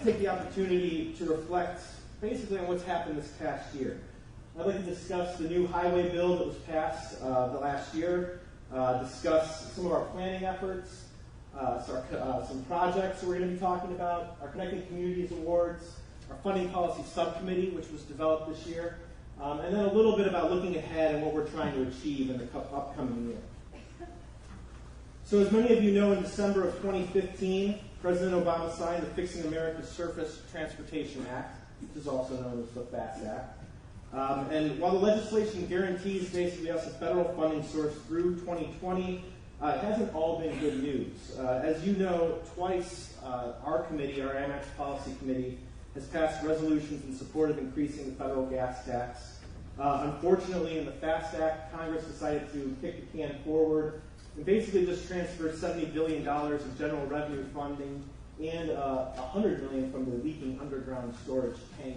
take the opportunity to reflect basically on what's happened this past year. I'd like to discuss the new highway bill that was passed the last year, discuss some of our planning efforts, some projects that we're going to be talking about, our Connected Communities Awards, our Funding Policy Subcommittee, which was developed this year, and then a little bit about looking ahead and what we're trying to achieve in the upcoming year. So as many of you know, in December of 2015, President Obama signed the Fixing America's Surface Transportation Act, which is also known as the FAST Act. And while the legislation guarantees basically us a federal funding source through 2020, it hasn't all been good news. As you know, twice our committee, our AMATS Policy Committee, has passed resolutions in support of increasing the federal gas tax. Unfortunately, in the FAST Act, Congress decided to kick the can forward and basically just transfer $70 billion of general revenue funding and $100 million from the Leaking Underground Storage Tank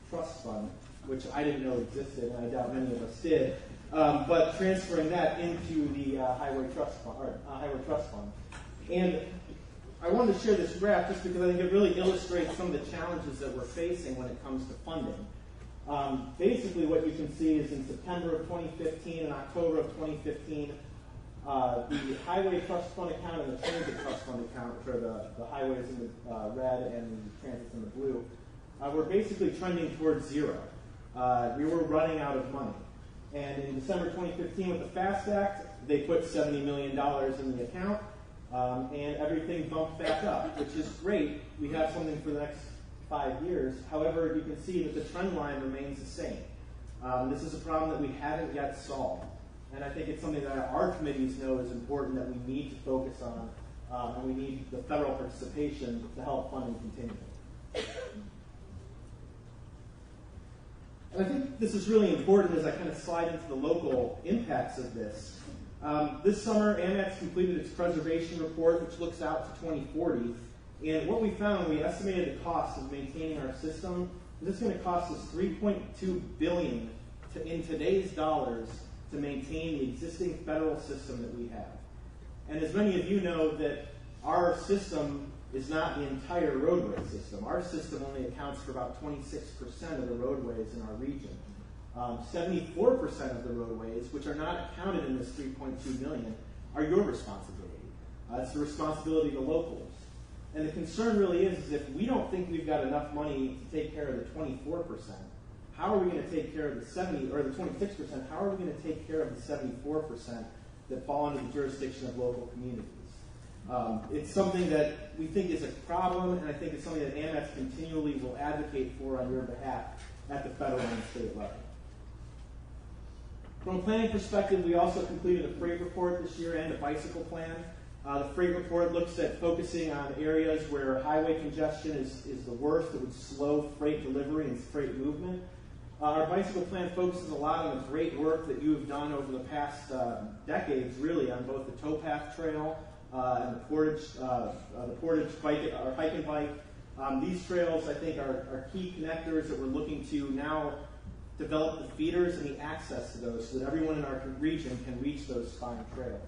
Trust Fund, which I didn't know existed, and I doubt many of us did, but transferring that into the Highway Trust Fund. And I wanted to share this graph just because I think it really illustrates some of the challenges that we're facing when it comes to funding. Basically, what you can see is in September of 2015 and October of 2015, the Highway Trust Fund account and the Transit Trust Fund account, which are the highways in the red and the transits in the blue, were basically trending towards zero. We were running out of money. And in December 2015 with the FAST Act, they put $70 million in the account, and everything bumped back up, which is great. We have something for the next 5 years. However, you can see that the trend line remains the same. This is a problem that we haven't yet solved. And I think it's something that our committees know is important that we need to focus on, and we need the federal participation to help funding continue. And I think this is really important as I kind of slide into the local impacts of this. This summer, AMATS completed its preservation report, which looks out to 2040. And what we found, we estimated the cost of maintaining our system. This is going to cost us $3.2 billion in today's dollars to maintain the existing federal system that we have. And as many of you know, that our system is not the entire roadway system. Our system only accounts for about 26% of the roadways in our region. 74% of the roadways, which are not accounted in this $3.2 million, are your responsibility. It's the responsibility of the locals. And the concern really is if we don't think we've got enough money to take care of the 24%, how are we going to take care of the 70 or the 26%? How are we going to take care of the 74% that fall under the jurisdiction of local communities? It's something that we think is a problem, and I think it's something that AMATS continually will advocate for on your behalf at the federal and state level. From a planning perspective, we also completed a freight report this year and a bicycle plan. The freight report looks at focusing on areas where highway congestion is the worst. It would slow freight delivery and freight movement. Our bicycle plan focuses a lot on the great work that you have done over the past decades, really, on both the towpath trail and the portage bike, or hike and bike. These trails, I think, are key connectors that we're looking to now develop the feeders and the access to those so that everyone in our region can reach those fine trails.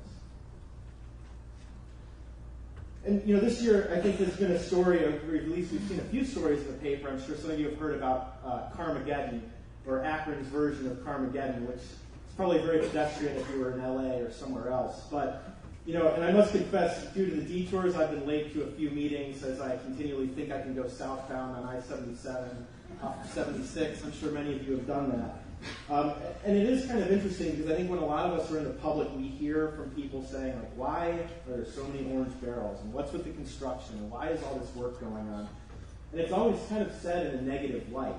And this year, I think there's been a story, or at least we've seen a few stories in the paper. I'm sure some of you have heard about Carmageddon, or Akron's version of Carmageddon, which is probably very pedestrian if you were in LA or somewhere else. But, and I must confess, due to the detours, I've been late to a few meetings as I continually think I can go southbound on I-77 off of 76. I'm sure many of you have done that. And it is kind of interesting because I think when a lot of us are in the public, we hear from people saying, like, why are there so many orange barrels? And what's with the construction? And why is all this work going on? And it's always kind of said in a negative light.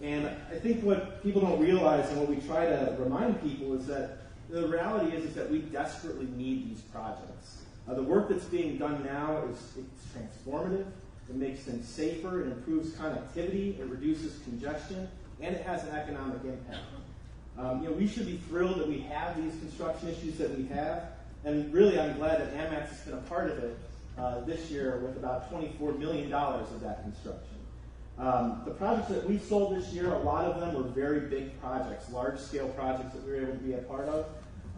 And I think what people don't realize and what we try to remind people is that the reality is that we desperately need these projects. The work that's being done now it's transformative. It makes things safer. It improves connectivity. It reduces congestion. And it has an economic impact. We should be thrilled that we have these construction issues that we have. And really, I'm glad that AMATS has been a part of it this year with about $24 million of that construction. The projects that we sold this year, a lot of them were very big projects, large-scale projects that we were able to be a part of.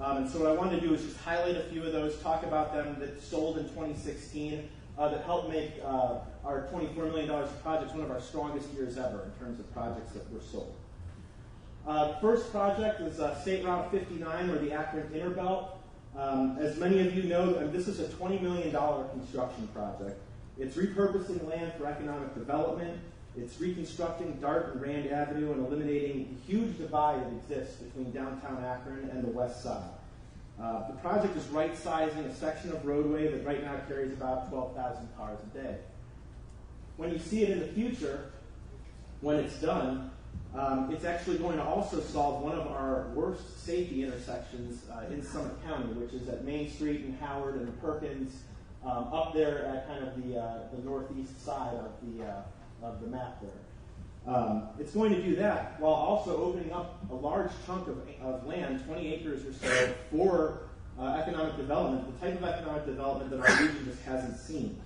And so what I wanted to do is just highlight a few of those, talk about them that sold in 2016 that helped make our our $24 million of projects, one of our strongest years ever in terms of projects that were sold. First project is State Route 59, or the Akron Inner Belt. As many of you know, this is a $20 million construction project. It's repurposing land for economic development. It's reconstructing Dart and Rand Avenue and eliminating the huge divide that exists between downtown Akron and the west side. The project is right-sizing a section of roadway that right now carries about 12,000 cars a day. When you see it in the future, when it's done, it's actually going to also solve one of our worst safety intersections in Summit County, which is at Main Street and Howard and Perkins, up there at kind of the northeast side of the map there. It's going to do that while also opening up a large chunk of land, 20 acres or so, for economic development, the type of economic development that our region just hasn't seen.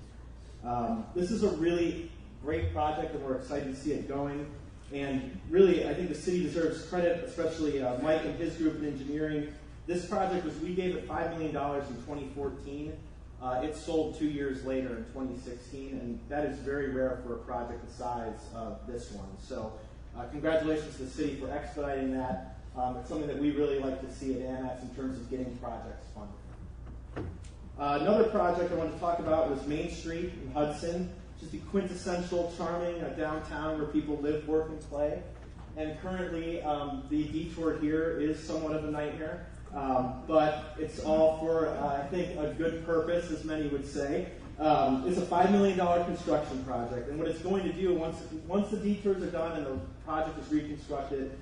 This is a really great project, and we're excited to see it going. And really, I think the city deserves credit, especially Mike and his group in engineering. This project we gave it $5 million in 2014. It sold 2 years later in 2016, and that is very rare for a project the size of this one. So congratulations to the city for expediting that. It's something that we really like to see at AMATS in terms of getting projects funded. Another project I wanted to talk about was Main Street in Hudson. Just the quintessential, charming downtown where people live, work, and play. And currently, the detour here is somewhat of a nightmare, but it's all for, I think, a good purpose, as many would say. It's a $5 million construction project, and what it's going to do, once the detours are done and the project is reconstructed,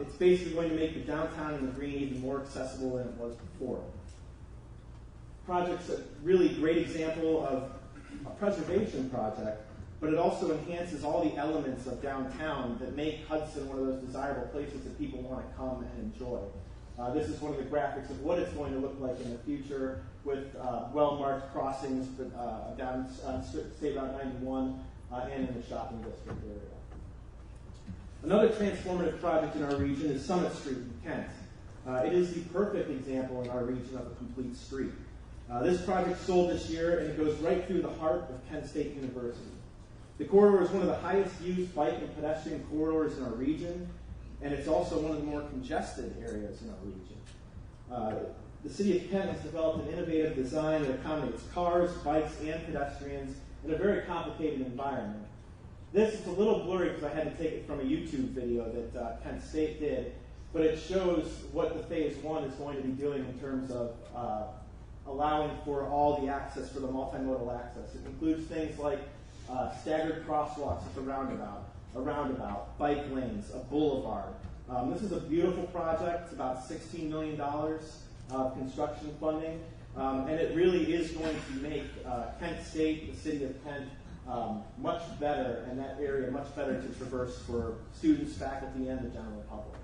it's basically going to make the downtown and the green even more accessible than it was before. Project's a really great example of a preservation project, but it also enhances all the elements of downtown that make Hudson one of those desirable places that people want to come and enjoy. This is one of the graphics of what it's going to look like in the future with well-marked crossings down State Route 91 and in the shopping district area. Another transformative project in our region is Summit Street in Kent. It is the perfect example in our region of a complete street. This project sold this year, and it goes right through the heart of Kent State University. The corridor is one of the highest used bike and pedestrian corridors in our region, and it's also one of the more congested areas in our region. The city of Kent has developed an innovative design that accommodates cars, bikes, and pedestrians in a very complicated environment. This is a little blurry because I had to take it from a YouTube video that Kent State did, but it shows what the Phase 1 is going to be doing in terms of allowing for all the access, for the multimodal access. It includes things like staggered crosswalks at the roundabout, a roundabout, bike lanes, a boulevard. This is a beautiful project. It's about $16 million of construction funding, and it really is going to make Kent State, the city of Kent, much better, and that area much better to traverse for students, faculty, and the general public.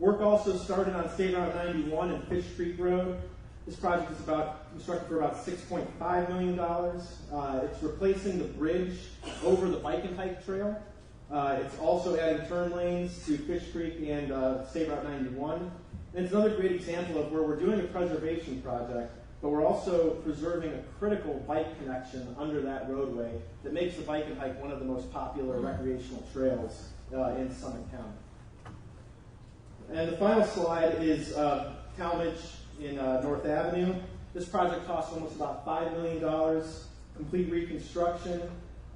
Work also started on State Route 91 and Fish Creek Road. This project is constructed for about $6.5 million. It's replacing the bridge over the bike and hike trail. It's also adding turn lanes to Fish Creek and State Route 91. And it's another great example of where we're doing a preservation project, but we're also preserving a critical bike connection under that roadway that makes the bike and hike one of the most popular recreational trails in Summit County. And the final slide is Talmadge in North Avenue. This project costs almost about $5 million, complete reconstruction.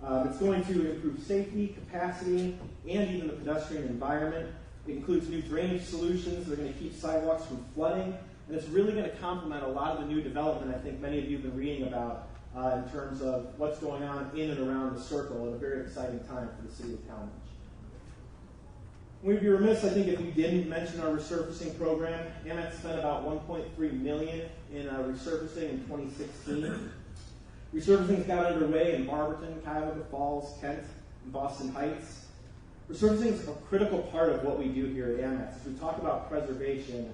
It's going to improve safety, capacity, and even the pedestrian environment. It includes new drainage solutions that are going to keep sidewalks from flooding, and it's really going to complement a lot of the new development I think many of you have been reading about in terms of what's going on in and around the circle at a very exciting time for the city of Talmadge. We'd be remiss, I think, if we didn't mention our resurfacing program. AMATS spent about $1.3 million in resurfacing in 2016. Resurfacing got underway in Barberton, Cuyahoga Falls, Kent, and Boston Heights. Resurfacing is a critical part of what we do here at AMATS. As we talk about preservation,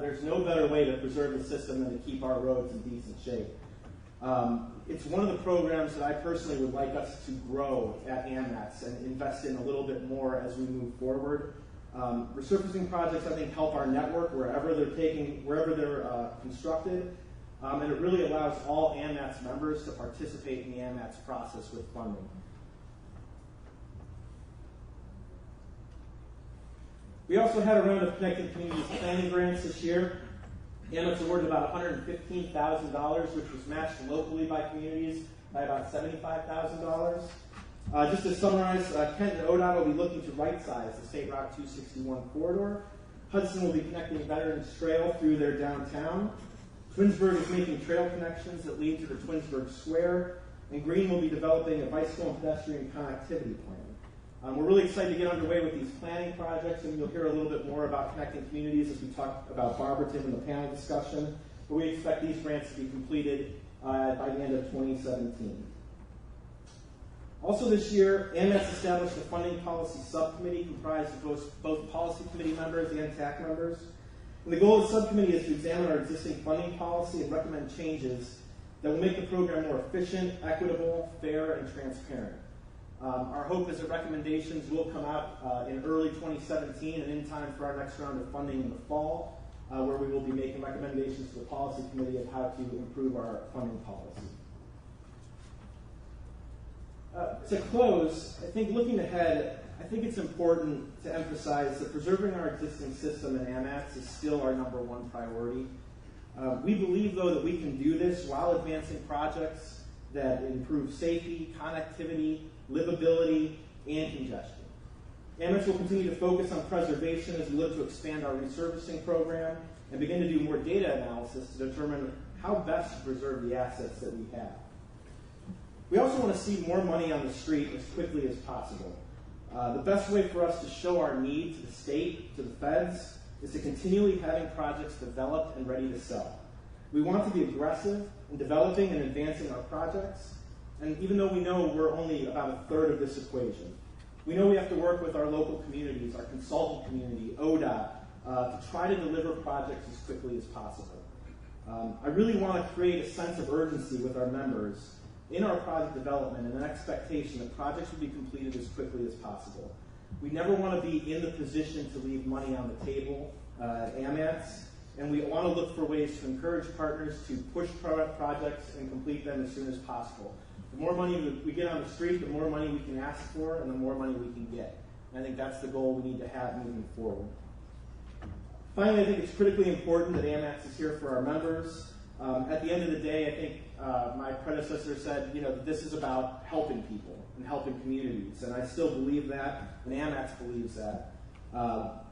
there's no better way to preserve the system than to keep our roads in decent shape. It's one of the programs that I personally would like us to grow at AMATS and invest in a little bit more as we move forward. Resurfacing projects, I think, help our network wherever they're constructed. and it really allows all AMATS members to participate in the AMATS process with funding. We also had a round of Connected Communities planning grants this year. AMATS awarded about $115,000, which was matched locally by communities by about $75,000. Just to summarize, Kent and ODOT will be looking to right-size the State Route 261 corridor. Hudson will be connecting Veterans Trail through their downtown. Twinsburg is making trail connections that lead to the Twinsburg Square. And Green will be developing a bicycle and pedestrian connectivity plan. We're really excited to get underway with these planning projects, and you'll hear a little bit more about connecting communities as we talk about Barberton in the panel discussion. But we expect these grants to be completed by the end of 2017. Also this year, AMATS established a funding policy subcommittee comprised of both policy committee members and TAC members. And the goal of the subcommittee is to examine our existing funding policy and recommend changes that will make the program more efficient, equitable, fair, and transparent. Our hope is that recommendations will come out in early 2017 and in time for our next round of funding in the fall, where we will be making recommendations to the policy committee of how to improve our funding policy. To close, I think looking ahead, I think it's important to emphasize that preserving our existing system in AMATS is still our #1 priority. We believe, though, that we can do this while advancing projects that improve safety, connectivity, livability, and congestion. AMATS will continue to focus on preservation as we look to expand our resurfacing program and begin to do more data analysis to determine how best to preserve the assets that we have. We also want to see more money on the street as quickly as possible. The best way for us to show our need to the state, to the feds, is to continually having projects developed and ready to sell. We want to be aggressive in developing and advancing our projects, and even though we know we're only about a third of this equation, we know we have to work with our local communities, our consultant community, ODOT, to try to deliver projects as quickly as possible. I really want to create a sense of urgency with our members in our project development and an expectation that projects will be completed as quickly as possible. We never want to be in the position to leave money on the table at AMATS, and we want to look for ways to encourage partners to push projects and complete them as soon as possible. The more money we get on the street, the more money we can ask for, and the more money we can get. And I think that's the goal we need to have moving forward. Finally, I think it's critically important that AMATS is here for our members. At the end of the day, I think my predecessor said, that this is about helping people and helping communities, and I still believe that, and AMATS believes that.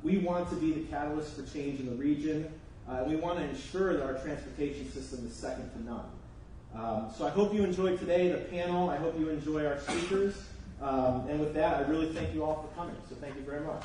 We want to be the catalyst for change in the region. We want to ensure that our transportation system is second to none. So I hope you enjoyed today, the panel. I hope you enjoy our speakers. And with that, I really thank you all for coming. So thank you very much.